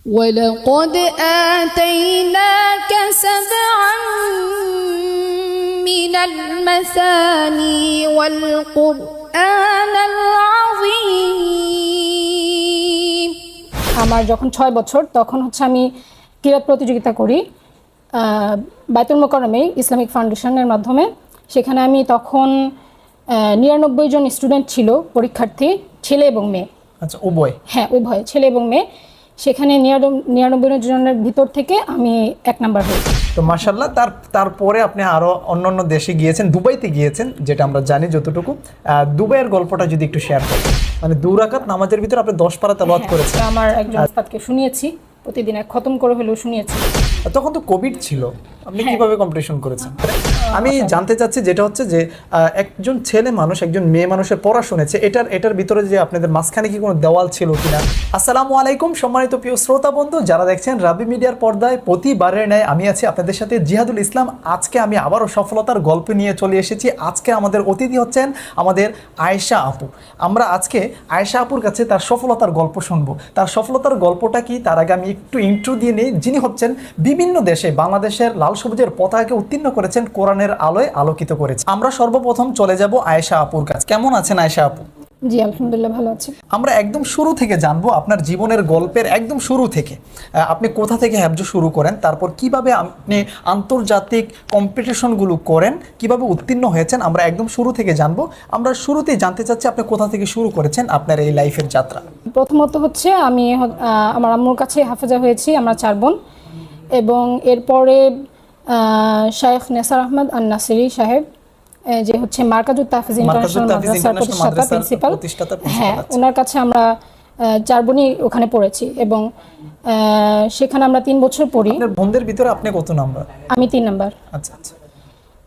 ولقد آتيناك سبعا من المثاني والقرآن العظيم। আমার যখন 6 বছর তখন হচ্ছে আমি কিরাত প্রতিযোগিতা করি বাইতুল মোকাররমে ইসলামিক ফাউন্ডেশনের মাধ্যমে। সেখানে আমি তখন 99 জন স্টুডেন্ট ছিল, পরীক্ষার্থী, ছেলে এবং মেয়ে। আচ্ছা, উভয়? হ্যাঁ, উভয়, ছেলে এবং মেয়ে। সেখানে 99 জনের ভিতর থেকে আমি 1 নাম্বার হই। তো মাশাআল্লাহ, তারপরে আপনি আরো অন্যান্য দেশে গিয়েছেন, দুবাইতে গিয়েছেন, যেটা আমরা জানি যতটুকু। দুবাইয়ের গল্পটা যদি একটু শেয়ার করেন। মানে 2 রাকাত নামাজের ভিতরে আপনি 10 পারা তেলাওয়াত করেছেন। আমার একজন উস্তাদকে শুনিয়েছি, প্রতিদিন এক খতম করে হলেও শুনিয়েছি। তখন তো কোভিড ছিল, আপনি কিভাবে কম্পিটিশন করেছেন? আমি জানতে চাচ্ছি যেটা হচ্ছে যে একজন ছেলে মানুষ একজন মেয়ে মানুষের পড়া শুনেছে, এটার ভিতরে যে আপনাদের মাঝখানে কি কোনো দেওয়াল ছিল কিনা? আসসালামু আলাইকুম সম্মানিত প্রিয় শ্রোতা বন্ধু, যারা দেখছেন রাবি মিডিয়ার পর্দায় প্রতিবারের ন্যায় আমি আছি আপনাদের সাথে জিহাদুল ইসলাম। আজকে আমি আবারও সফলতার গল্প নিয়ে চলে এসেছি। আজকে আমাদের অতিথি হচ্ছেন আমাদের আয়েশা আপু। আমরা আজকে আয়েশা আপুর কাছে তার সফলতার গল্প শুনবো। তার সফলতার গল্পটা কি তার আগে আমি একটু ইন্ট্রো দিয়ে নিই। যিনি হচ্ছেন বিভিন্ন দেশে বাংলাদেশের লাল সবুজের পতাকাকে উত্তীর্ণ করেছেন, কোরআনের আলোয় আলোকিত করেছে। আমরা সর্বপ্রথম চলে যাব আয়েশা আপুর কাছে। কেমন আছেন আয়েশা আপু? জি আলহামদুলিল্লাহ, ভালো আছি। আমরা একদম শুরু থেকে জানবো, আপনার জীবনের গল্পের একদম শুরু থেকে। আপনি কোথা থেকে হ্যাফজ শুরু করেন, তারপর কিভাবে আপনি আন্তর্জাতিক কম্পিটিশনগুলো করেন, কিভাবে উত্তীর্ণ হয়েছেন, আমরা একদম শুরু থেকে জানবো। আমরা শুরুতেই জানতে চাচ্ছি আপনি কোথা থেকে শুরু করেছেন আপনার এই লাইফের যাত্রা। প্রথমত হচ্ছে আমি আমার আম্মুর কাছে হাফেজা হয়েছি, আমরা 4 বোন। এবং এরপরে শায়েখ নেসার আহমদ আন নাসিরি সাহেব, যে হচ্ছে মার্কাজুত তাহফিজ ইন্টারন্যাশনাল মাদ্রাসার প্রতিষ্ঠাতা, হ্যাঁ, ওনার কাছে আমরা 4 বোনই ওখানে পড়েছি। এবং সেখানে আমরা 3 বছর পড়ি। আপনার বোনদের ভিতরে আপনি কত নাম্বার? আমি 3 নাম্বার। আচ্ছা আচ্ছা।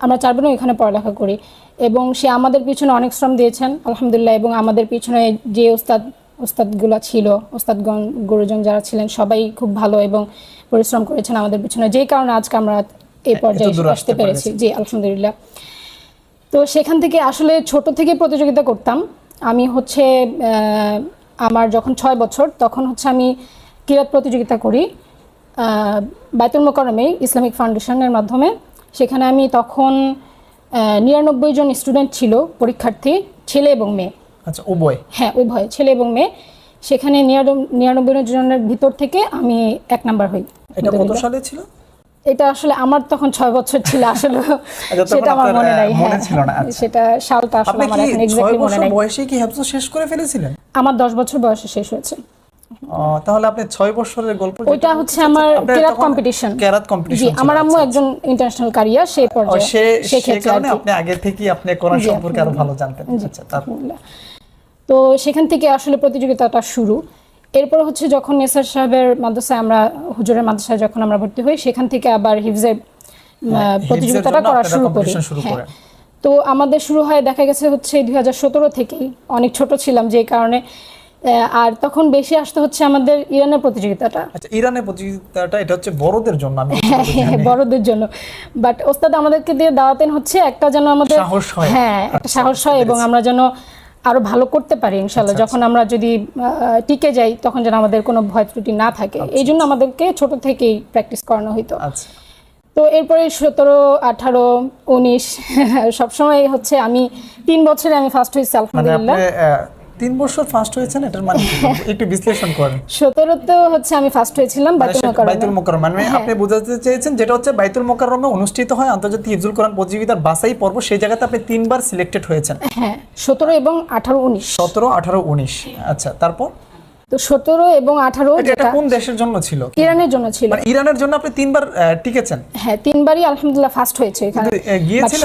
আমরা 4 বোনই এখানে পড়ালেখা করি এবং সে আমাদের পিছনে অনেক শ্রম দিয়েছেন আলহামদুলিল্লাহ। এবং আমাদের পিছনে যে ওস্তাদগুলো ছিল, ওস্তাদগণ গুরুজন যারা ছিলেন, সবাই খুব ভালো এবং পরিশ্রম করেছেন আমাদের পিছনে, যেই কারণে আজকে আমরা এই পর্যায়ে আসতে পেরেছি। জি আলহামদুলিল্লাহ। তো সেখান থেকে আসলে ছোট থেকে প্রতিযোগিতা করতাম। আমি হচ্ছে আমার যখন 6 বছর তখন হচ্ছে আমি কিরাত প্রতিযোগিতা করি বাইতুল মোকাররমে ইসলামিক ফাউন্ডেশনের মাধ্যমে। সেখানে আমি তখন 99 জন স্টুডেন্ট ছিল, পরীক্ষার্থী, ছেলে এবং মেয়ে। আচ্ছা, উভয়? হ্যাঁ, উভয়, ছেলে এবং মেয়ে। সেখানে 99 জনের ভিতর থেকে আমি 1 নাম্বার হই। এটা কত সালে ছিল? এটা আসলে আমার তখন 6 বছর ছিল আসলে, সেটা আমার মনে নাই। মনে ছিল না? সেটা সালটা আসলে আমার এখন এক্স্যাক্টলি মনে নাই। বয়সে কি হেফজ শেষ করে ফেলেছিলেন? আমার 10 বছর বয়সে শেষ হয়েছে। তাহলে আপনি 6 বছরের গল্প, ওইটা হচ্ছে আমার কিরাত কম্পিটিশন। কিরাত কম্পিটিশন। জি, আমার আম্মু একজন ইন্টারন্যাশনাল কারিয়ার, সেই পর্যায়ে সেই কারণে আপনি আগে থেকেই আপনি কোরআন সম্পর্কে আরো ভালো জানতেন। আচ্ছা, তারপর? তো সেখান থেকে আসলে প্রতিযোগিতাটা শুরু। এরপর হচ্ছে যখন নেসার সাহেবের মাদ্রাসায়, আমরা হুজুরের মাদ্রাসায় যখন আমরা ভর্তি হই, সেখান থেকে আবার হিফজের প্রতিযোগিতাটা করা শুরু করি। তো আমাদের শুরু হয় দেখা গেছে হচ্ছে 2017 থেকেই। অনেক ছোট ছিলাম যে কারণে, আর তখন বেশি আসতে হচ্ছে আমাদের ইরানের প্রতিযোগিতাটা। আচ্ছা, ইরানের প্রতিযোগিতাটা এটা হচ্ছে বড়দের জন্য? হ্যাঁ, বড়দের জন্য। বাট ওস্তাদ আমাদেরকে দিয়ে দাওয়াতেন হচ্ছে একটা যেন আমাদের সাহস হয়, হ্যাঁ একটা সাহস হয় এবং আমরা যেন আরো ভালো করতে পারি ইনশাআল্লাহ। যখন আমরা যদি টিকে যাই তখন যেন আমাদের কোনো ভয় ত্রুটি না থাকে, এই জন্য আমাদেরকে ছোট থেকেই প্র্যাকটিস করানো হতো। তো এরপরে 17, 18, 19 সবসময় হচ্ছে আমি 3 বছরে আমি ফার্স্ট হয়েছি আলহামদুলিল্লাহ। 3 বছর ফার্স্ট হয়েছেন, এটার মানে একটু বিশ্লেষণ করেন। 17 তে হচ্ছে আমি ফার্স্ট হয়েছিলাম বাইতুল মোকাররমে। মানে আপনি বোঝাতে চেয়েছেন যেটা হচ্ছে বাইতুল মোকাররমে অনুষ্ঠিত হয় আন্তর্জাতিক হিফজুল কোরআন প্রতিযোগিতার বাছাই পর্ব, সেই জায়গাতে আপনি 3 বার সিলেক্টেড হয়েছেন। হ্যাঁ, 17 এবং 18, 19। 17, 18, 19। আচ্ছা, তারপর? তো 17 এবং 18 এটা কোন দেশের জন্য ছিল? ইরানের জন্য ছিল। মানে ইরানের জন্য আপনি 3 বার টিকেছেন? হ্যাঁ, 3 বারই আলহামদুলিল্লাহ ফার্স্ট হয়েছে এখানে।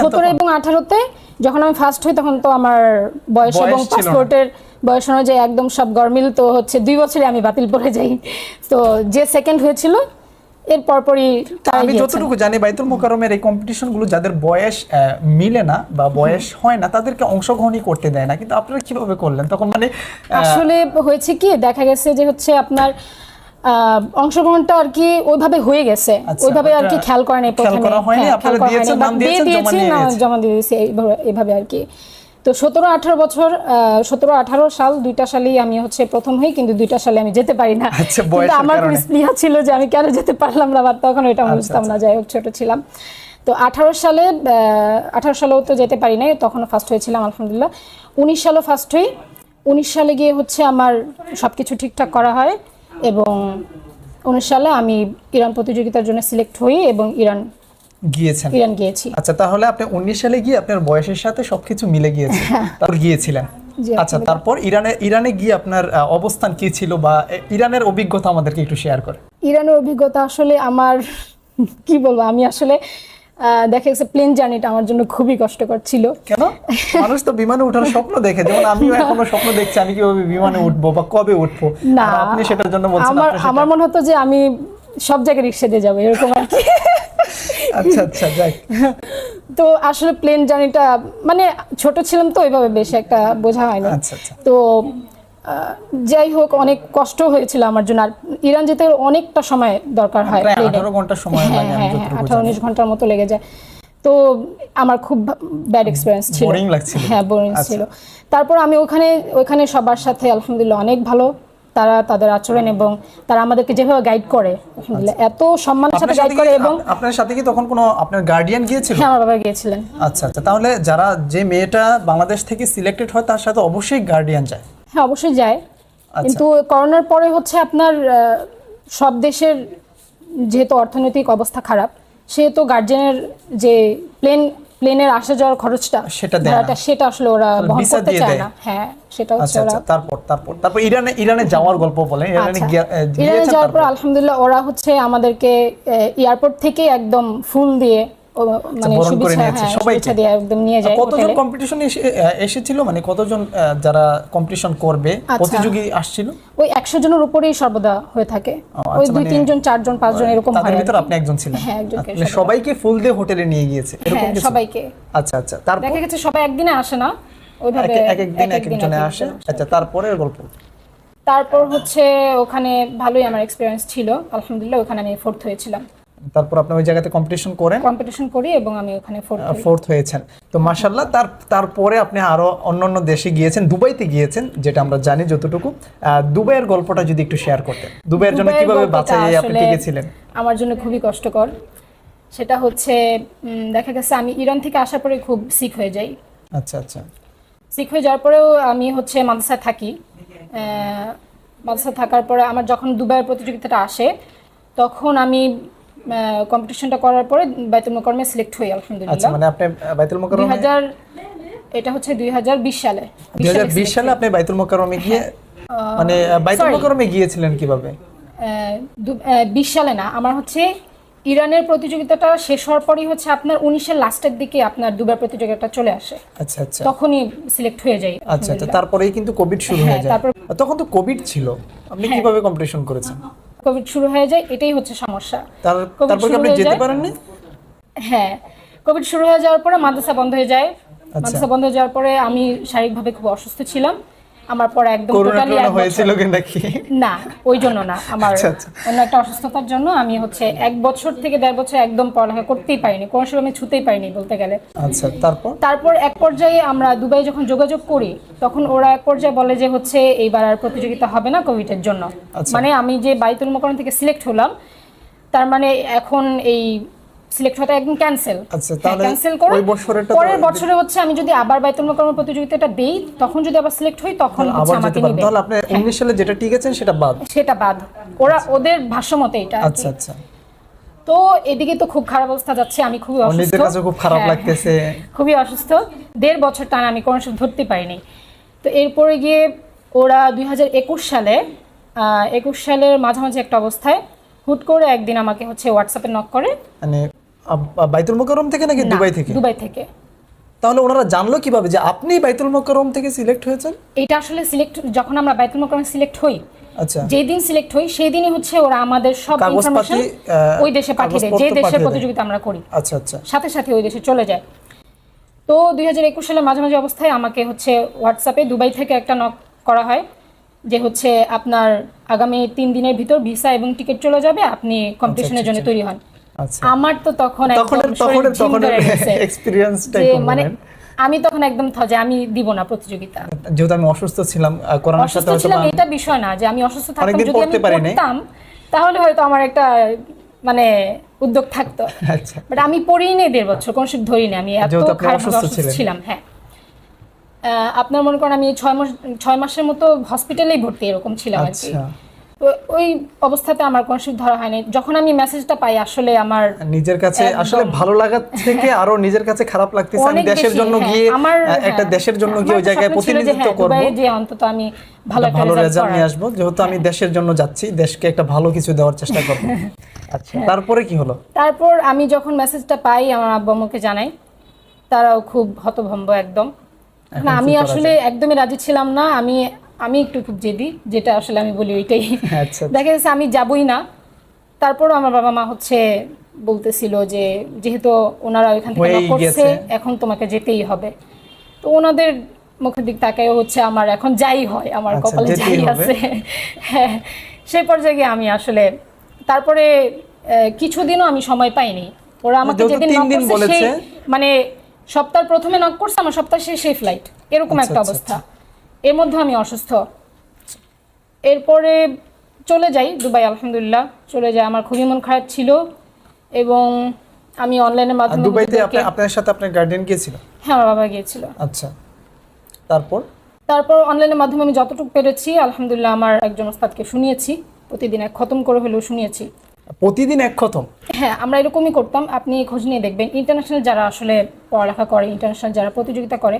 17 এবং 18 তে যখন আমি ফার্স্ট হই তখন তো আমার বয়স এবং পাসপোর্টের বয়স অনুযায়ী একদম সব গরমিল, তো হচ্ছে 2 বছরে আমি বাতিল পড়ে যাই। তো যে সেকেন্ড হয়েছিল এর পরপরই আমি যতটুকু জানি বাইতুল মোকাররমের এই কম্পিটিশনগুলো যাদের বয়স মিলে না বা বয়স হয় না তাদেরকে অংশগ্রহণই করতে দেয় না, কিন্তু আপনারা কিভাবে করলেন তখন? মানে আসলে হয়েছে কি, দেখা গেছে যে হচ্ছে আপনার অংশগ্রহণটা আর কি ওইভাবে হয়ে গেছে, ওইভাবে আর কি খেয়াল করেন, জমা দিয়ে দিয়েছি এইভাবে আর কি। তো তো 17-18 বছর 17-18 সাল দুইটা সালেই আমি হচ্ছে প্রথম হই, কিন্তু দুইটা সালে আমি যেতে পারি না। আচ্ছা, কিন্তু বয়সের আমার কারণে। স্পৃহা ছিল যে আমি কেন যেতে পারলাম না, বা তখন ওইটা আমি বুঝতাম না, যাই হোক ছোট ছিলাম। তো 18 সালেও তো যেতে পারি নাই, তখন ফার্স্ট হয়েছিলাম আলহামদুলিল্লাহ। 19 সালে ফার্স্ট হই। 19 সালে গিয়ে হচ্ছে আমার সবকিছু ঠিকঠাক করা হয়, এবং 19 সালে আমি ইরান প্রতিযোগিতার জন্য সিলেক্ট হই এবং ইরান গিয়েছি। আচ্ছা, তাহলে আপনি 19 সালে গিয়ে আপনার বয়সের সাথে সবকিছু মিলে গিয়েছে, তারপর গিয়েছিলেন। জি, আচ্ছা, তারপর ইরানে গিয়ে আপনার অবস্থান কি ছিল, বা ইরানের অভিজ্ঞতা আমাদেরকে একটু শেয়ার করে। ইরানের অভিজ্ঞতা আসলে আমার কি বলবো, আমি আসলে দেখা গেছে প্লেন জার্নিটা আমার জন্য খুবই কষ্টকর ছিল। কেন? মানুষ তো বিমানে ওঠার স্বপ্ন দেখে, যেমন আমিও এখনো স্বপ্ন দেখছি আমি কিভাবে বিমানে উঠবো বা কবে উঠবো। না, আর আপনি সেটার জন্য বলছেন আমার মনে হতো যে আমি সব জায়গায় রিক্সা দিয়ে যাবো, এরকম আর কি। আচ্ছা আচ্ছা, যাই। তো আসলে প্লেন জার্নিটা মানে ছোট ছিলাম তো ওইভাবে বেশি একটা বোঝা হয়নি। আচ্ছা আচ্ছা। তো যাই হোক, অনেক কষ্ট হয়েছিল আমার জন্য। আর ইরান যেতে অনেকটা সময় দরকার হয়, প্রায় 18 ঘন্টা সময় লাগে, আমি যতটুকু জানি। 18-19 ঘন্টার মতো লেগে যায়। তো আমার খুব ব্যাড এক্সপিরিয়েন্স ছিল, বোরিং লাগছিল। হ্যাঁ, বোরিং ছিল। তারপর আমি ওখানে সবার সাথে আলহামদুলিল্লাহ অনেক ভালো, তারা তাদের আচরণ এবং তারা আমাদেরকে যেভাবে গাইড করে, আলহামদুলিল্লাহ এত সম্মানের সাথে গাইড করে। এবং আপনার সাথে কি তখন কোনো আপনার গার্ডিয়ান গিয়েছিল? হ্যাঁ, আমার বাবা গিয়েছিলেন। আচ্ছা আচ্ছা, তাহলে যে মেয়েটা বাংলাদেশ থেকে সিলেক্টেড হয় তার সাথে অবশ্যই গার্ডিয়ান যায়? হ্যাঁ, অবশ্যই যায়। কিন্তু করোনার পরে হচ্ছে আপনার সব দেশের যেহেতু অর্থনৈতিক অবস্থা খারাপ, সেহেতু গার্জিয়ানের যে প্লেনের আসা যাওয়ার খরচটা সেটা আসলে ওরা বহন করতে চায় না। হ্যাঁ, সেটা হচ্ছে ওরা। তারপর ইরানে যাওয়ার গল্প বলেন। ইরানে যাওয়ার পর আলহামদুলিল্লাহ ওরা হচ্ছে আমাদেরকে এয়ারপোর্ট থেকে একদম ফুল দিয়ে মানে শুভেচ্ছা দিয়ে একদম নিয়ে যায়। কতজন কম্পিটিশন এসেছিল, মানে কতজন যারা কম্পিটিশন করবে প্রতিযোগী আসছিল? ওই 100 জনের উপরেই সর্বদা হয়ে থাকে। ওই 2-3 জন 4 জন 5 জন এরকম হয়। তাদের ভিতর আপনি একজন ছিলেন? হ্যাঁ, একজনকে। সবাইকে ফুল দিয়ে হোটেলে নিয়ে গিয়েছে এরকম কিছু? সবাইকে। আচ্ছা আচ্ছা, তারপর দেখা গেছে সবাই একদিনে আসে না, ওইভাবে একদিন একজনে আসে। আচ্ছা, তারপরের গল্প? তারপর হচ্ছে ওখানে ভালোই আমার এক্সপেরিয়েন্স ছিল আলহামদুলিল্লাহ। ওখানে আমি 4th হয়েছিলাম। তারপর আপনি ওই জায়গাতে কম্পিটিশন করি এবং আমি ওখানে 4th হয়েছেন। তো মাশাআল্লাহ, তারপরে আপনি আরো অন্যান্য দেশে গিয়েছেন, দুবাইতে গিয়েছেন, যেটা আমরা জানি যতটুকু। দুবাইয়ের গল্পটা যদি একটু শেয়ার করতেন, দুবাইয়ের জন্য কিভাবে বাঁচাই আপনি টিকেছিলেন? আমার জন্য খুবই কষ্টকর। সেটা হচ্ছে দেখা গেছে আমি ইরান থেকে আসার পরে খুব সিক হয়ে যাই। আচ্ছা আচ্ছা। সিক হয়ে যাওয়ার পরেও আমি হচ্ছে মাদ্রাসায় থাকি। মাদ্রাসায় থাকার পরে আমার যখন দুবাইয়ের প্রতিযোগিতাটা আসে, তখন আমি কম্পিটিশনটা করার পরে বাইতুল মোকাররমে সিলেক্ট হই আলহামদুলিল্লাহ। আচ্ছা, মানে আপনি বাইতুল মোকাররমে এটা হচ্ছে 2020 সালে। 2020 সালে আপনি বাইতুল মোকাররমে গিয়ে মানে বাইতুল মোকাররমে গিয়েছিলেন কিভাবে? 20 সালে না, আমার হচ্ছে ইরানের প্রতিযোগিতাটা শেষ হওয়ার পরই হচ্ছে আপনার 19 এর লাস্টের দিকে আপনার দুবাই প্রতিযোগিতাটা চলে আসে। আচ্ছা আচ্ছা, তখনই সিলেক্ট হয়ে যাই। আচ্ছা আচ্ছা, তারপরেই কিন্তু কোভিড শুরু হয়ে যায়। তখন তো কোভিড ছিল, আপনি কিভাবে কম্পিটিশন করেছেন? কোভিড শুরু হয়ে যায়, এটাই হচ্ছে সমস্যা। তারপর কি আপনি যেতে পারেননি? হ্যাঁ, কোভিড শুরু হয়ে যাওয়ার পরে মাদ্রাসা বন্ধ হয়ে যায়। মাদ্রাসা বন্ধ হয়ে যাওয়ার পরে আমি শারীরিকভাবে খুব অসুস্থ ছিলাম। আমার পরে একদম টোটালি হয়েছিল নাকি? না, ওই জন্য না, আমার অন্য একটা অসুস্থতার জন্য আমি হচ্ছে 1 বছর থেকে 1.5 বছর একদম পড়ালেখা করতেই পারিনি, কোনো সময় আমি ছুতেই পারিনি বলতে গেলে। আচ্ছা, তারপর এক পর্যায়ে আমরা দুবাই যখন যোগাযোগ করি, তখন ওরা এক পর্যায়ে বলে যে হচ্ছে এইবার আর প্রতিযোগিতা হবে না কোভিডের জন্য। মানে আমি যে বাইতুল মোকাররম থেকে সিলেক্ট হলাম, তার মানে এখন এই সিলেক্ট হওয়াটা একদম ক্যান্সেল। আচ্ছা, তাহলে ক্যান্সেল করে পরের বছরে হচ্ছে আমি যদি আবার বাইতুল মোকাররম প্রতিযোগিতাটা দেই, তখন যদি আবার সিলেক্ট হই, তখন হচ্ছে আমাকে নেবে। তাহলে আপনি 19 সালে যেটা টিকেছেন সেটা বাদ। ওদের ভাষ্যমতে এটা। আচ্ছা আচ্ছা। তো এদিকে তো খুব খারাপ অবস্থা যাচ্ছে, আমি খুবই অসুস্থ। নিজের কাছে খুব খারাপ লাগতেছে। খুবই অসুস্থ, 1.5 বছর টানা আমি কোনো কিছু ধরতে পারিনি। তো এরপরে গিয়ে ওরা 2021 সালের মাঝামাঝি একটা অবস্থায় হুট করে একদিন আমাকে হচ্ছে হোয়াটসঅ্যাপে নক করে। মানে বাইতুল মোকাররম থেকে নাকি দুবাই থেকে? দুবাই থেকে। তাহলে ওনারা জানলো কিভাবে যে আপনি বাইতুল মোকাররম থেকে সিলেক্ট হয়েছেন? এটা আসলে যখন আমরা বাইতুল মোকাররমে সিলেক্ট হই, আচ্ছা, যেই দিন সিলেক্ট হই সেই দিনই হচ্ছে ওরা আমাদের সব ইনফরমেশন ওই দেশে পাঠিয়ে দেয়, যে দেশে প্রতিযোগিতা আমরা করি। আচ্ছা আচ্ছা, সাথে সাথে ওই দেশে চলে যায়। তো 2021 সালের মাঝামাঝি অবস্থায় আমাকে হচ্ছে হোয়াটসঅ্যাপে দুবাই থেকে একটা নক করা হয় যে হচ্ছে আপনার আগামী 3 দিনের ভিতর ভিসা এবং টিকিট চলে যাবে, আপনি কম্পিটিশনের জন্য তৈরি হন। আমার তো তখন এক্সপেরিয়েন্সটা মানে আমি তখন একদম যে আমি দিব না প্রতিযোগিতা। যেহেতু আমি অসুস্থ ছিলাম, করোনার সাথে হয়তো ছিলাম এটা বিষয় না যে আমি অসুস্থ থাকতাম, অনেকদিন যদি আমি পড়তে পারি নাই। পড়তাম তাহলে হয়তো আমার একটা মানে উদ্যোগ থাকতো। আচ্ছা, বাট আমি পড়িনি 1.5 বছর, কোনো শিফট ধরিনি, আমি এত যেহেতু আপনি খারাপ অসুস্থ অসুস্থ ছিলাম। হ্যাঁ, আপনার মনে করেন আমি 6 মাসের মতো হসপিটালেই ভর্তি এরকম ছিলাম আর কি। আচ্ছা, ওই অবস্থাতে আমার কোনো শিফট ধরা হয়নি। যখন আমি মেসেজটা পাই আসলে আমার নিজের কাছে আসলে ভালো লাগা থেকে আরো নিজের কাছে খারাপ লাগতেছে। আমি অনেক দেশের বেশি, জন্য হ্যাঁ, গিয়ে আমার একটা দেশের জন্য গিয়ে ওই জায়গায় প্রতিনিধিত্ব করব, যে অন্তত আমি ভালো একটা ভালো রেজাল্ট রেজাল্ট নিয়ে আসবো। যেহেতু আমি দেশের জন্য যাচ্ছি, দেশকে একটা ভালো কিছু দেওয়ার চেষ্টা করব। আচ্ছা, তারপরে কি হলো? তারপর আমি যখন মেসেজটা পাই আমার আব্বু আম্মুকে জানাই, তারাও খুব হতভম্ব একদম। না, আমি আসলে একদমই রাজি ছিলাম না। আমি একটু খুব জেদি, যেটা আসলে আমি বলি ওইটাই। আচ্ছা, দেখা যাচ্ছে আমি যাবই না। তারপরও আমার বাবা মা বলতেছিল যে যেহেতু ওনারা ওইখান থেকে knock করছে, এখন তোমাকে যেতেই হবে। তো ওনাদের মুখের দিক তাকায় আমার এখন যাই হয়, আমার কপালে যাই আছে। হ্যাঁ, সেই পর্যায়ে গিয়ে আমি আসলে তারপরে কিছুদিনও আমি সময় পাইনি। ওরা আমাকে যেদিন knock করছে সেই মানে সপ্তাহের প্রথমে নক করছে, আমার সপ্তাহ শেষে ফ্লাইট, এরকম একটা অবস্থা। এর মধ্যে আমি অসুস্থ। এরপরে চলে যাই দুবাই, আলহামদুলিল্লাহ চলে যাই। আমার খুবই মন খারাপ ছিল এবং আমি অনলাইনের মাধ্যমে দুবাইতে আপনার সাথে আপনার গার্ডিয়ান গিয়েছিল? হ্যাঁ, আমার বাবা গিয়েছিল। আচ্ছা, তারপর অনলাইনের মাধ্যমে আমি যতটুকু পেরেছি আলহামদুলিল্লাহ আমার একজন ওস্তাদকে শুনিয়েছি, প্রতিদিন 1 খতম করে হলেও শুনিয়েছি। প্রতিদিন 1 খতম? হ্যাঁ, আমরা এরকমই করতাম। আপনি খোঁজ নিয়ে দেখবেন, ইন্টারন্যাশনাল যারা আসলে পড়ালেখা করে, ইন্টারন্যাশনাল যারা প্রতিযোগিতা করে,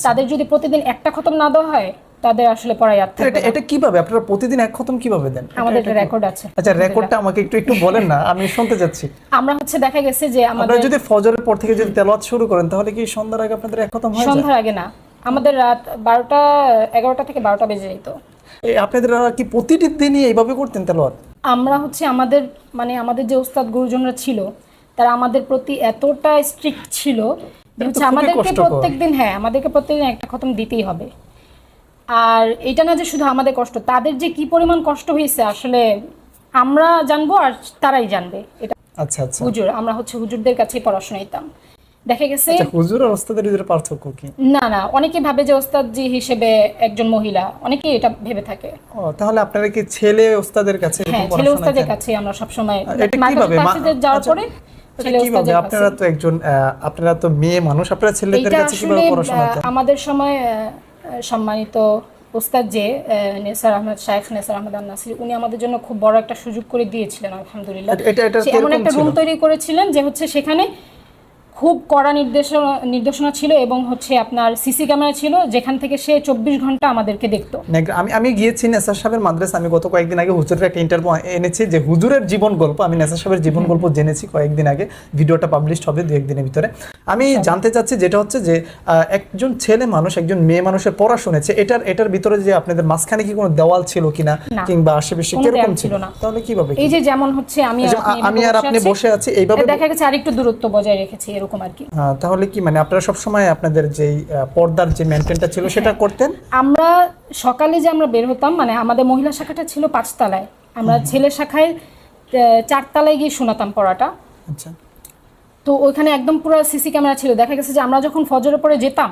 তাদের যদি প্রতিদিন 1টা খতম না দেওয়া হয় তাদের আসলে পড়ায় আর থাকবে না। এটা কিভাবে আপনারা প্রতিদিন 1 খতম কিভাবে দেন? আমাদের একটা রেকর্ড আছে। আচ্ছা, রেকর্ডটা আমাকে একটু বলেন না, আমি শুনতে যাচ্ছি। আমরা দেখা গেছে যে আপনারা যদি ফজরের পর থেকে যদি তেলাওয়াত শুরু করেন তাহলে কি সন্ধ্যার আগে আপনাদের 1 খতম হয়ে যায়? সন্ধ্যার আগে না, আমাদের রাত 11টা থেকে 12টা বেজে যেত। আপনাদের কি প্রতিটি দিনই এইভাবে করতেন তেলাওয়াত? আমরা আমাদের যে ওস্তাদ গুরুজনরা ছিল তারা আমাদের প্রতি এতটা স্ট্রিক্ট ছিল যে আমাদেরকে প্রত্যেকদিন 1টা খতম দিতেই হবে। আর এটা না যে শুধু আমাদের কষ্ট, তাদের যে কি পরিমাণ কষ্ট হয়েছে আসলে আমরা জানবো আর তারাই জানবে। এটা আচ্ছা আচ্ছা, হুজুর, আমরা হুজুরদের কাছেই পড়াশোনা নিতাম। দেখা গেছে হুজুর আর ওস্তাদের ভিতরে পার্থক্য কি? না, অনেকে ভাবে যে ওস্তাদ জি হিসেবে একজন মহিলা, অনেকেই এটা ভেবে থাকে। তাহলে আপনারা কি ছেলে ওস্তাদের কাছে? হ্যাঁ, ছেলে ওস্তাদের কাছে আমরা সব সময় যাওয়ার পরে ছেলে ওস্তাদের কাছে। আপনারা তো মেয়ে মানুষ, আপনারা ছেলেদের কাছে কিভাবে পড়াশোনা করতেন? আমাদের সময় সম্মানিত ওস্তাদ যে নেসার আহমেদ, শাইখ নেসার আহমেদ আন-নাসিরি, উনি আমাদের জন্য খুব বড় একটা সুযোগ করে দিয়েছিলেন আলহামদুলিল্লাহ। এমন একটা রুম তৈরি করেছিলেন যে সেখানে খুব কড়া নির্দেশনা ছিল এবং আপনার সিসি ক্যামেরা ছিল, যেখান থেকে সে 24 ঘন্টা আমাদেরকে দেখতো। আমি গিয়েছি নেসার সাহেবের মাদ্রাসা। আমি গত কয়েকদিন আগে হুজুরের একটা ইন্টারভিউ এনেছি যে হুজুরের জীবন গল্প, আমি নেসার সাহেবের জীবন গল্প জেনেছি কয়েকদিন আগে। ভিডিওটা পাবলিশ হবে 2-1 দিনের ভিতরে। আমি জানতে চাচ্ছি যেটা হচ্ছে যে একজন ছেলে মানুষ একজন মেয়ে মানুষের পড়া শুনেছে, এটার ভিতরে যে আপনাদের মাঝখানে কি কোনো দেওয়াল ছিল কিনা কিংবা আশেপাশে কিরকম ছিল না? তাহলে কিভাবে? এই যে যেমন আমি আর আপনি বসে আছি, এইভাবে দেখা গেছে আরেকটু দূরত্ব বজায় রেখেছি এরকম আর কি। তাহলে কি আপনারা সব সময় আপনাদের যে পর্দার যে মেইনটেইনটা ছিল সেটা করতেন? আমরা সকালে যে আমরা বের হতাম, আমাদের মহিলা শাখাটা ছিল 5 তলায়, আমরা ছেলে শাখায় 4 তলায় গিয়ে শোনাতাম পড়াটা। আচ্ছা, তো ওইখানে একদম পুরো সিসি ক্যামেরা ছিল। দেখা গেছে যে আমরা যখন ফজরের পরে যেতাম,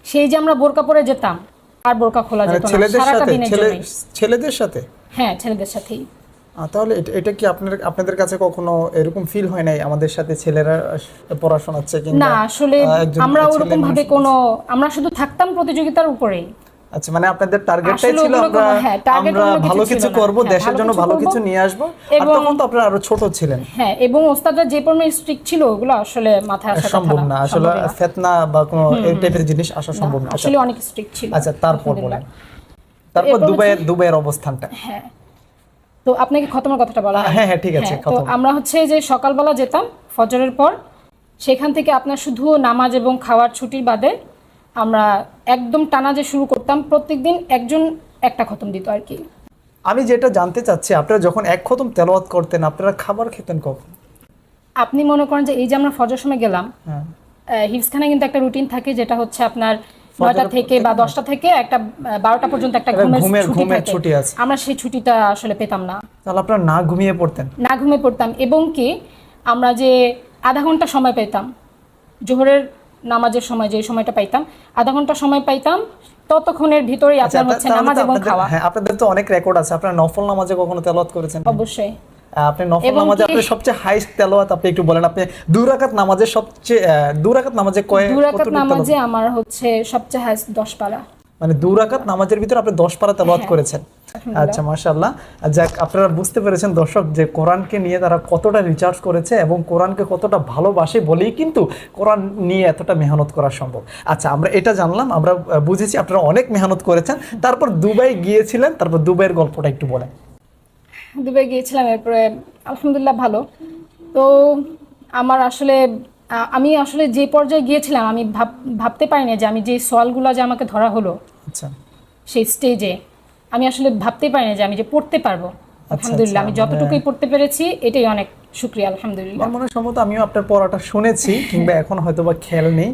সেই যে আমরা বোরকা পরে যেতাম আর বোরকা খোলা যেত না সারাটা দিনের জন্য। ছেলেদের সাথে? হ্যাঁ, ছেলেদের সাথেই। তাহলে এটা কি আপনাদের কাছে কখনো এরকম ফিল হয় নাই আমাদের সাথে ছেলেরা পড়াশোনাচ্ছে কিংবা? না, আসলে আমরা ওরকম ভাবে আমরা শুধু থাকতাম প্রতিযোগিতার উপরেই। আচ্ছা, আপনাদের টার্গেটটাই ছিল আমরা ভালো কিছু করব, দেশের জন্য ভালো কিছু নিয়ে আসব। আর তখন তো আপনারা আরো ছোট ছিলেন। হ্যাঁ, এবং ওস্তাদরা যে পরিমাণ স্ট্রিক্ট ছিল ওগুলো আসলে মাথায় আসা সম্ভব না, আসলে ফিতনা বা কোনো এই টাইপের জিনিস আসা সম্ভব না। আসলে অনেক স্ট্রিক্ট ছিল। আচ্ছা, তারপর বলেন, তারপর দুবাইয়ের অবস্থানটা। হ্যাঁ, তো আপনাকে খতমের কথাটা বলা। হ্যাঁ, ঠিক আছে। তো আমরা যে সকালবেলা যেতাম ফজরের পর, সেখান থেকে আপনার শুধু নামাজ এবং খাওয়ার ছুটির বাদে আমরা একদম টানা যে শুরু করতাম, প্রত্যেকদিন একজন 1টা খতম দিত আর কি। আমি যেটা জানতে চাচ্ছি, আপনারা যখন 1 খতম তেলাওয়াত করতেন আপনারা খাবার খেতেন কখন? আপনি মনে করেন যে এই যে আমরা ফজর সময় গেলাম, হিফজখানায় কিন্তু একটা রুটিন থাকে, যেটা আপনার 9টা থেকে বা 10টা থেকে একটা 12টা পর্যন্ত একটা ঘুমের ছুটি আছে। আমরা সেই ছুটিটা আসলে পেতাম না। তাহলে আপনারা না ঘুমিয়ে পড়তাম এবং কি আমরা যে আধা ঘন্টা সময় পেতাম জোহরের নামাজের সময় যে সময়টা পাইতাম, আধা ঘন্টা সময় পাইতাম, ততক্ষণের ভিতরেই আপনার হচ্ছে তাহলে নামাজ তো এবং আপনাদের- খাওয়া। হ্যাঁ, আপনাদের তো অনেক রেকর্ড আছে। আপনারা নফল নামাজে কখনো তেলাওয়াত করেছেন? অবশ্যই। আপনি নফল এবং নামাজে কি- আপনি সবচেয়ে হাইস্ট তেলাওয়াত আপনি একটু বলেন। আপনি 2 রাকাত নামাজে সবচেয়ে 2 রাকাত নামাজে দুই রাকাত কতটুকু নামাজে তেলাওয়াত? আমার হচ্ছে সবচেয়ে হাইস্ট 10 পারা। মানে 2 রাকাত নামাজের ভিতরে আপনি 10 পারা তেলাওয়াত হ্যাঁ। করেছেন। আচ্ছা, মাশাআল্লাহ। যাক, আপনারা বুঝতে পেরেছেন দর্শক যে কোরআনকে নিয়ে তারা কতটা রিচার্জ করেছে এবং কোরআনকে কতটা ভালোবাসে বলেই কিন্তু কোরআন নিয়ে এতটা মেহনত করা সম্ভব। আচ্ছা, আমরা এটা জানলাম, আমরা বুঝেছি আপনারা অনেক মেহনত করেছেন। তারপর দুবাই গিয়েছিলেন, তারপর দুবাইয়ের গল্পটা একটু বলেন। দুবাই গিয়েছিলাম, এরপরে আলহামদুলিল্লাহ ভালো। তো আমার আসলে আমি আসলে যে পর্যায়ে গিয়েছিলাম আমি ভাবতে পারিনি যে আমি যে সওয়ালগুলো যে আমাকে ধরা হলো আচ্ছা সেই স্টেজে, আমি আসলে ভাবতেই পারিনি যে আমি যে পড়তে পারবো। আলহামদুলিল্লাহ আমি যতটুকুই পড়তে পেরেছি এটাই অনেক শুকরিয়া, আলহামদুলিল্লাহ। আমার মনে হয় সম্ভবত আমিও আপনার পড়াটা শুনেছি, কিংবা এখন হয়তো বা খেয়াল নেই।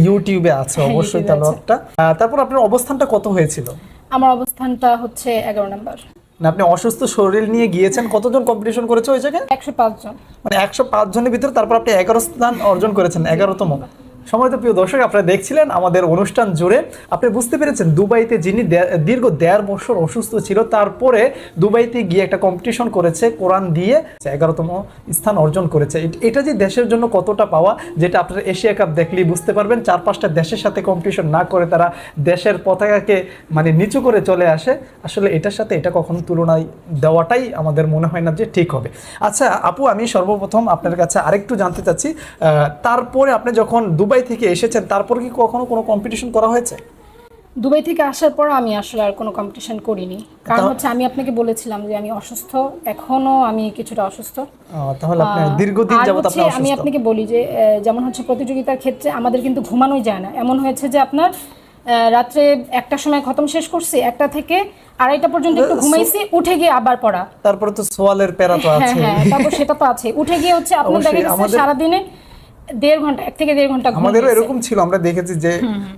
ইউটিউবে আছে হ্যাঁ, অবশ্যই ইউটিউবে আছে। তেলাওয়াতটা। তারপর আপনার অবস্থানটা কত হয়েছিল? আমার অবস্থানটা হচ্ছে 11 নম্বর। না, আপনি অসুস্থ শরীর নিয়ে গিয়েছেন। কতজন কম্পিটিশন করেছে ওই জায়গায়? 105 জন। মানে 105 জনের ভিতরে তারপর আপনি 11 স্থান অর্জন করেছেন, 11তম। সময়ত প্রিয় দর্শক, আপনারা দেখছিলেন আমাদের অনুষ্ঠান জুড়ে। আপনি বুঝতে পেরেছেন দুবাইতে যিনি দীর্ঘ 1.5 বছর অসুস্থ ছিল, তারপরে দুবাইতে গিয়ে একটা কম্পিটিশন করেছে, কোরআন দিয়ে 11তম স্থান অর্জন করেছে। এটা যে দেশের জন্য কতটা পাওয়া, যেটা আপনারা এশিয়া কাপ দেখলেই বুঝতে পারবেন। 4-5টা দেশের সাথে কম্পিটিশন না করে তারা দেশের পতাকাকে মানে নিচু করে চলে আসে। আসলে এটার সাথে এটা কখনো তুলনায় দেওয়াটাই আমাদের মনে হয় না যে ঠিক হবে। আচ্ছা আপু, আমি সর্বপ্রথম আপনার কাছে আরেকটু জানতে চাচ্ছি, তারপরে আপনি যখন দুবাই থেকে এসেছেন, তারপর কি কখনো কোনো কম্পিটিশন করা হয়েছে? দুবাই থেকে আসার পর আমি আসলে আর কোনো কম্পিটিশন করিনি, কারণ হচ্ছে আমি আপনাকে বলেছিলাম যে আমি অসুস্থ, এখনো আমি কিছুটা অসুস্থ। তাহলে আপনি দীর্ঘদিন আর যাবত হচ্ছে আপনি আমি অসুস্থ। আপনাকে বলি যে যেমন হচ্ছে প্রতিযোগিতার ক্ষেত্রে আমাদের কিন্তু ঘুমানোই যায় না। এমন হয়েছে যে আপনার রাত্রে 1টার সময় খতম শেষ করছি, 1টা থেকে 2:30 পর্যন্ত একটু ঘুমাইছি, উঠে গিয়ে আবার পড়া। তারপরে তো সোয়ালের প্যারা তো হ্যাঁ আছে। হ্যাঁ, তারপর সেটা তো আছে। উঠে গিয়ে হচ্ছে আপনার দেখা অবশ্যই, গেছে সারাদিনে 1.5 ঘন্টা, 1 থেকে 1.5 ঘন্টা ঘুম আমাদেরও হয়েছে। এরকম ছিল। আমরা দেখেছি যে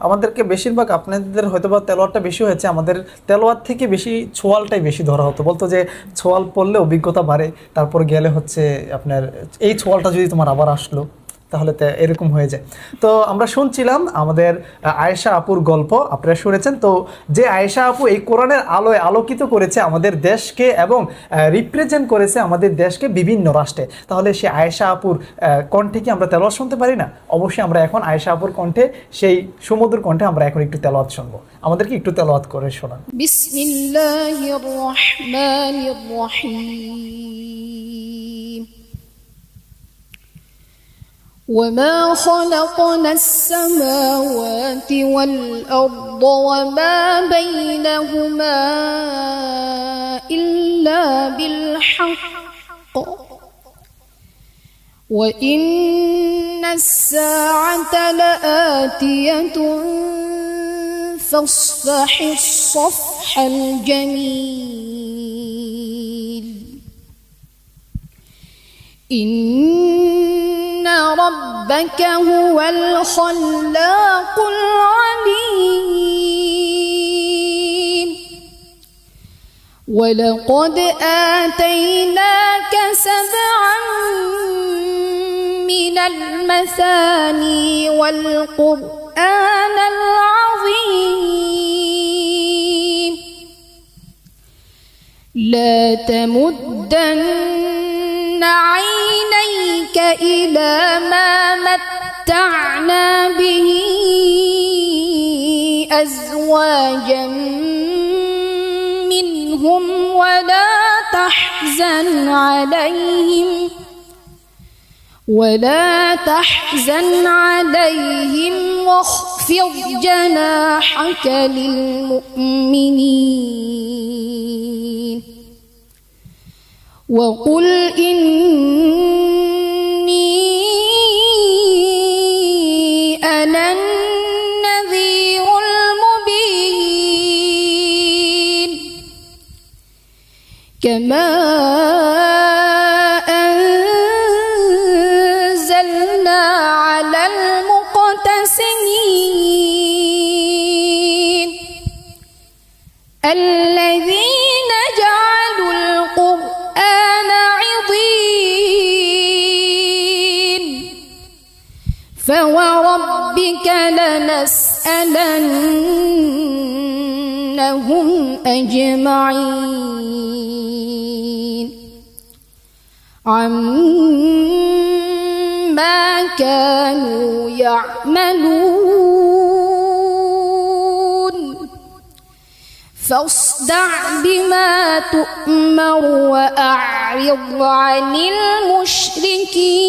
আমাদেরকে বেশিরভাগ, আপনাদের হয়তোবা তেলোয়ারটা বেশি হয়েছে, আমাদের তেলোয়ার থেকে বেশি ছোয়ালটাই বেশি ধরা হতো। বলতো যে ছোয়াল পড়লে অভিজ্ঞতা বাড়ে, তারপর গেলে হচ্ছে আপনার এই ছোয়ালটা যদি তোমার আবার আসলো তাহলে এরকম হয়ে যায়। তো আমরা শুনছিলাম আমাদের আয়েশা আপুর গল্প, আপনারা শুনেছেন। তো যে আয়েশা আপু এই কোরআনের আলোয় আলোকিত করেছে আমাদের দেশকে এবং রিপ্রেজেন্ট করেছে আমাদের দেশকে বিভিন্ন রাষ্ট্রে, তাহলে সে আয়েশা আপুর কণ্ঠে কি আমরা তেলাওয়াত শুনতে পারি না? অবশ্যই আমরা এখন আয়েশা আপুর কণ্ঠে, সেই সুমধুর কণ্ঠে আমরা এখন একটু তেলাওয়াত শুনবো। আমাদেরকে একটু তেলাওয়াত করে শোনান। বিসমিল্লাহির রহমানির রহিম। وما خلقنا السماوات والأرض وما بينهما إلا بالحق وإن الساعة لآتية فاصفح الصفح الجميل إن ربك هو الخلاق العليم ولقد آتيناك 7 من المثاني والقرآن العظيم لا تمدن عينيك إلى ما متعنا به أزواجا منهم ولا تحزن عليهم واخفض جناحك للمؤمنين وقل إني أنا النذير المبين كما أنزلنا على المقتسمين الذين جعلوا القرآن عضين فوربك ربك لنسألنهم أجمعين عما كانوا يعملون فاصدع بما تؤمر وأعرض عن المشركين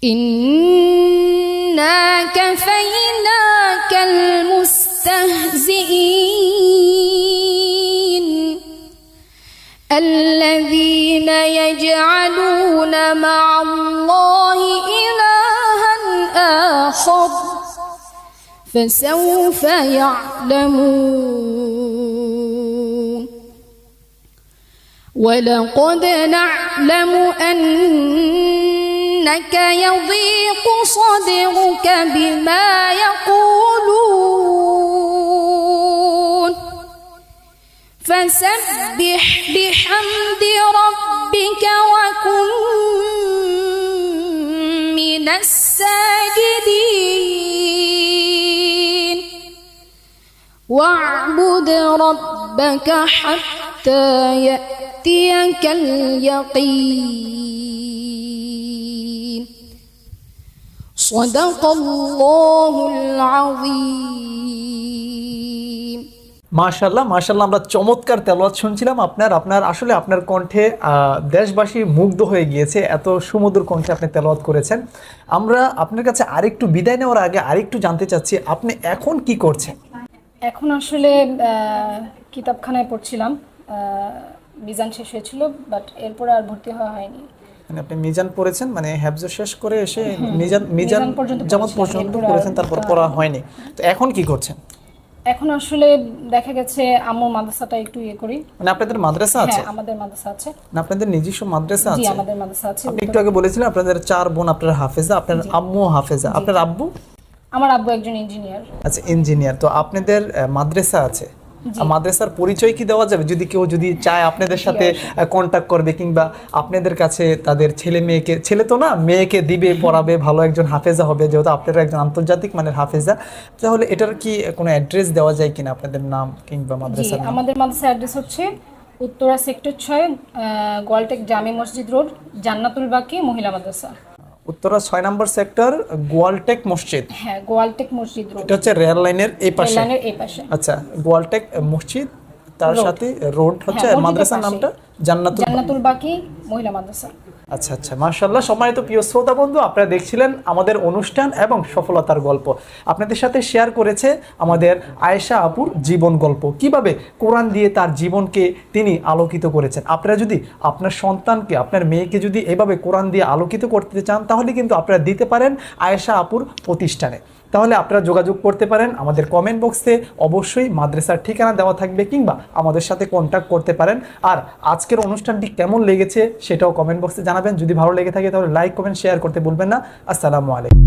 إنا كفيناك المستهزئين الذين يجعلون مع الله إلها آخر فسوف يعلمون ولقد نعلم أنك يضيق صدرك بما يقولون فسبح بحمد ربك وكن من الساجدين واعبد ربك حتى يأتيك اليقين صدق الله العظيم মাশাআল্লাহ মাশাআল্লাহ, আমরা চমৎকার তেলাওয়াত শুনছিলাম আপনার আসলে আপনার কণ্ঠে দেশবাসী মুগ্ধ হয়ে গিয়েছে, এত সুমধুর কণ্ঠে আপনি তেলাওয়াত করেছেন। আমরা আপনার কাছে আরেকটু বিদায় নেওয়ার আগে আরেকটু জানতে চাচ্ছি আপনি এখন কি করছেন? এখন আসলে কিতাবখানায় পড়ছিলাম, মিজান শেষ হয়েছিল, বাট এরপরে আর ভর্তি হওয়া হয়নি। মানে আপনি মিজান পড়েছেন, মানে হেফজ শেষ করে এসে মিজান পর্যন্ত জামাত পর্যন্ত পড়েছেন, তারপর পড়া হয়নি। তো এখন কি করছেন? এখন আসলে দেখা গেছে আম্মু মাদ্রাসাটা একটু করি। মানে আপনাদের মাদ্রাসা আছে? হ্যাঁ, আমাদের মাদ্রাসা আছে। না, আপনাদের নিজস্ব মাদ্রাসা জি, আছে? আমাদের মাদ্রাসা আছে। আপনি একটু আগে বলেছিলেন আপনাদের 4 বোন, আপনার হাফেজা, আপনার আম্মু হাফেজা, আপনার আব্বু? আমার আব্বু একজন ইঞ্জিনিয়ার। আচ্ছা, ইঞ্জিনিয়ার। তো আপনাদের মাদ্রাসা আছে, মাদ্রাসার পরিচয় কি দেওয়া যাবে? যদি কেউ চায় আপনাদের সাথে কন্টাক্ট করবে কিংবা আপনাদের কাছে তাদের ছেলে তো না, মেয়েকে দিবে, পড়াবে, ভালো একজন হাফেজা হবে, যেহেতু আপনারা একজন আন্তর্জাতিক মানের হাফেজা, তাহলে এটার কি কোনো অ্যাড্রেস দেওয়া যায় কিনা, আপনাদের নাম কিংবা মাদ্রাসার নাম? আমাদের মাদ্রাসার অ্যাড্রেস হচ্ছে উত্তরা সেক্টর 6, গোয়ালটেক জামে মসজিদ রোড, জান্নাতুল বাকি মহিলা মাদ্রাসা। উত্তরা 6 নম্বর সেক্টর, গোয়ালটেক মসজিদ। হ্যাঁ, গোয়ালটেক মসজিদ রোড। এটা হচ্ছে রেল লাইনের এই পাশে। রেল লাইনের এই পাশে। আচ্ছা, গোয়ালটেক মসজিদ, তার সাথে রোড হচ্ছে, মাদ্রাসার নামটা জান্নাতুল বাকি মহিলা মাদ্রাসা। আচ্ছা আচ্ছা, মাশাআল্লাহ। সম্মানিত প্রিয় শ্রোতা বন্ধু, আপনারা দেখছিলেন আমাদের অনুষ্ঠান এবং সফলতার গল্প। আপনাদের সাথে শেয়ার করেছে আমাদের আয়েশা আপুর জীবন গল্প, কিভাবে কোরআন দিয়ে তার জীবনকে তিনি আলোকিত করেছেন। আপনারা যদি আপনার সন্তানকে, আপনার মেয়েকে যদি এভাবে কোরআন দিয়ে আলোকিত করতে চান, তাহলে কিন্তু আপনারা দিতে পারেন আয়েশা আপুর প্রতিষ্ঠানে। তাহলে আপনারা যোগাযোগ করতে পারেন, আমাদের কমেন্ট বক্সে অবশ্যই মাদ্রাসার ঠিকানা দেওয়া থাকবে, কিংবা আমাদের সাথে কন্ট্যাক্ট করতে পারেন। আর আজকের অনুষ্ঠানটি কেমন লেগেছে সেটাও কমেন্ট বক্সে জানাবেন। যদি ভালো লেগে থাকে তাহলে লাইক, কমেন্ট, শেয়ার করতে ভুলবেন না। আসসালামু আলাইকুম।